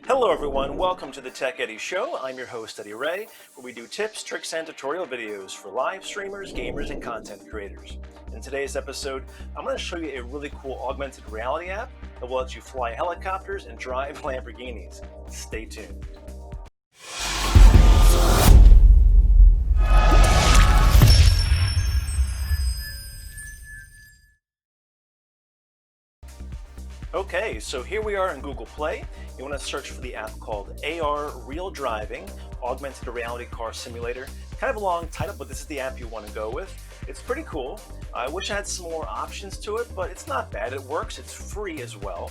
Hello everyone, welcome to the Tech Eddy Show. I'm your host Eddie Ray, where we do tips, tricks, and tutorial videos for live streamers, gamers, and content creators. In today's episode, I'm going to show you a really cool augmented reality app that will let you fly helicopters and drive Lamborghinis. Stay tuned. Okay, so here we are in Google Play. You want to search for the app called AR Real Driving Augmented Reality Car Simulator. Kind of a long title, but this is the app you want to go with. It's pretty cool. I wish I had some more options to it, but it's not bad. It works. It's free as well.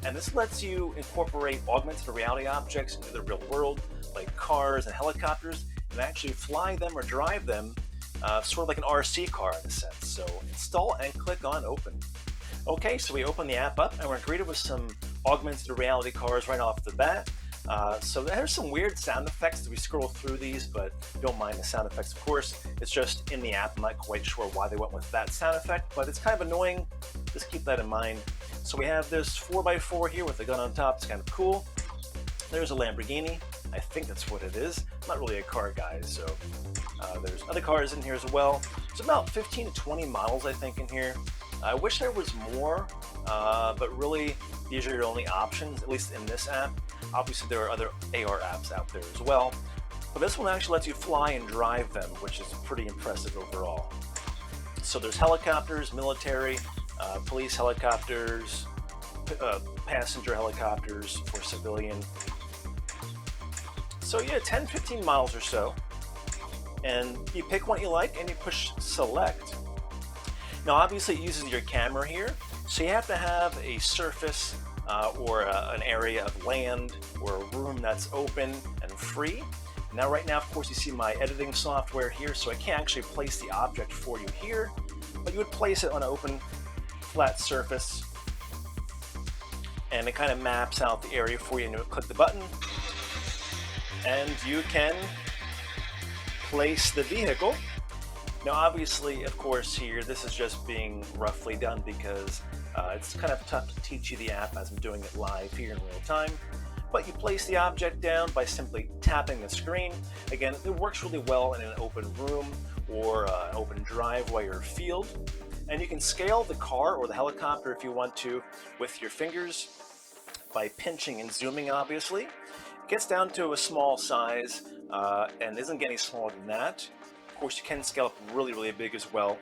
And this lets you incorporate augmented reality objects into the real world, like cars and helicopters, and actually fly them or drive them, sort of like an RC car in a sense. So install and click on Open. Okay, so we open the app up and we're greeted with some augmented reality cars right off the bat. So there's some weird sound effects as we scroll through these, but don't mind the sound effects, of course. It's just in the app. I'm not quite sure why they went with that sound effect, but it's kind of annoying. Just keep that in mind. So we have this 4x4 here with a gun on top. It's kind of cool. There's a Lamborghini. I think that's what it is. I'm not really a car guy, so there's other cars in here as well. There's about 15 to 20 models, I think, in here. I wish there was more, but really these are your only options, at least in this app. Obviously there are other AR apps out there as well, but this one actually lets you fly and drive them, which is pretty impressive overall. So there's helicopters, military, police helicopters, passenger helicopters for civilian. So yeah, 10-15 miles or so, and you pick one you like and you push select. Now obviously it uses your camera here, so you have to have a surface or an area of land or a room that's open and free. Now right now, of course, you see my editing software here, so I can't actually place the object for you here, but you would place it on an open, flat surface, and it kind of maps out the area for you, and you click the button, and you can place the vehicle. Now obviously, of course, here, this is just being roughly done because it's kind of tough to teach you the app as I'm doing it live here in real time. But you place the object down by simply tapping the screen. Again, it works really well in an open room or an open driveway or field. And you can scale the car or the helicopter if you want to with your fingers by pinching and zooming, obviously. It gets down to a small size and isn't getting smaller than that. Of course, you can scale up really, really big as well.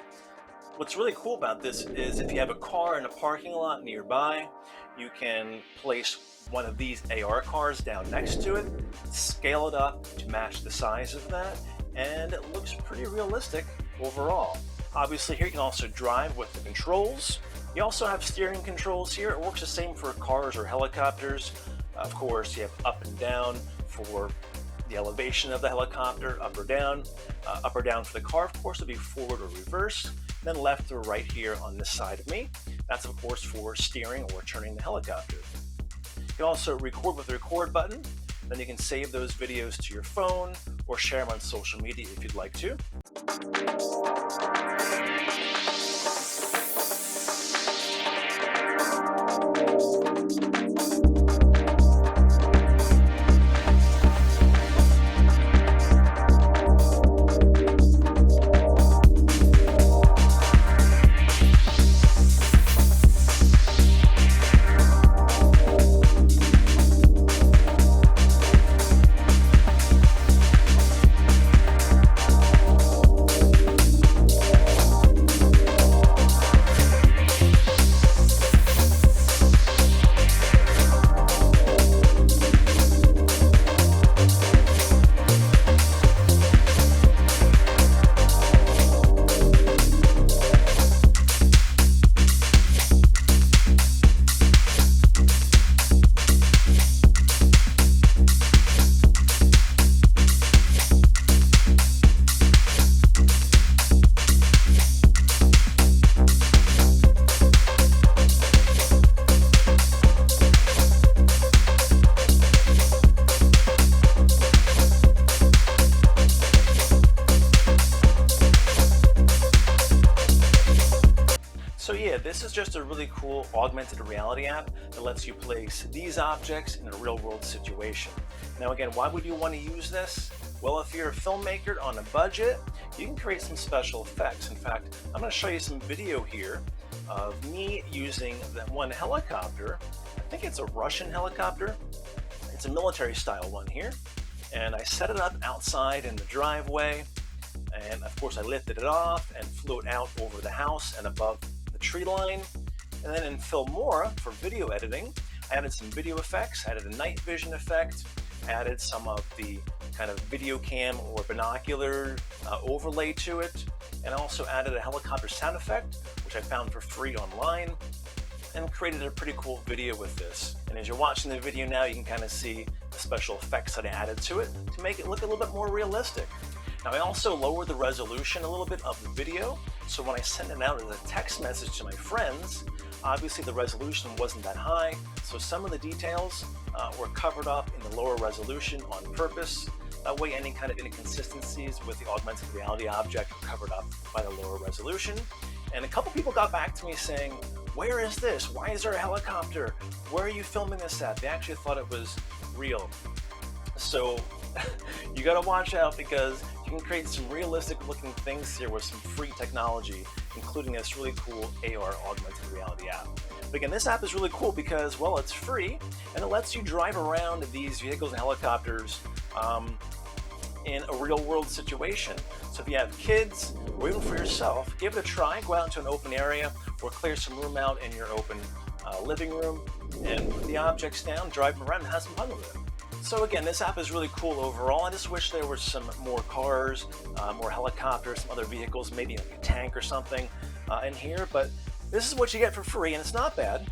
What's really cool about this is if you have a car in a parking lot nearby, you can place one of these AR cars down next to it, scale it up to match the size of that, and it looks pretty realistic overall. Obviously here you can also drive with the controls. You also have steering controls here. It works the same for cars or helicopters. Of course, you have up and down for the elevation of the helicopter, up or down for the car, of course, would be forward or reverse, then left or right here on this side of me. That's, of course, for steering or turning the helicopter. You can also record with the record button, then you can save those videos to your phone or share them on social media if you'd like to. just a really cool augmented reality app that lets you place these objects in a real-world situation. Now again, why would you want to use this? Well, if you're a filmmaker on a budget, you can create some special effects. In fact, I'm going to show you some video here of me using that one helicopter. I think it's a Russian helicopter. It's a military style one here. And I set it up outside in the driveway. And of course I lifted it off and flew it out over the house and above the tree line. And then in Filmora, for video editing, I added some video effects, added a night vision effect, added some of the kind of video cam or binocular overlay to it, and also added a helicopter sound effect, which I found for free online, and created a pretty cool video with this. And as you're watching the video now, you can kind of see the special effects that I added to it to make it look a little bit more realistic. Now I also lowered the resolution a little bit of the video, so when I sent it out as a text message to my friends, obviously the resolution wasn't that high, so some of the details were covered up in the lower resolution on purpose. That way any kind of inconsistencies with the augmented reality object were covered up by the lower resolution. And a couple people got back to me saying, where is this? Why is there a helicopter? Where are you filming this at? They actually thought it was real. So you gotta watch out, because you can create some realistic looking things here with some free technology, including this really cool AR augmented reality app. But again, this app is really cool because, well, it's free and it lets you drive around these vehicles and helicopters in a real world situation. So if you have kids or even for yourself, give it a try. Go out into an open area or clear some room out in your open living room and put the objects down, drive them around and have some fun with it. So again, this app is really cool overall. I just wish there were some more cars, more helicopters, some other vehicles, maybe like a tank or something in here, but this is what you get for free, and it's not bad.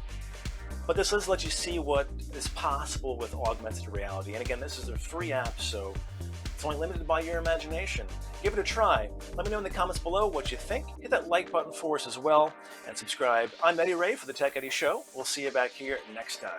But this does let you see what is possible with augmented reality. And again, this is a free app, so it's only limited by your imagination. Give it a try. Let me know in the comments below what you think. Hit that like button for us as well, and subscribe. I'm Eddie Ray for the Tech Eddie Show. We'll see you back here next time.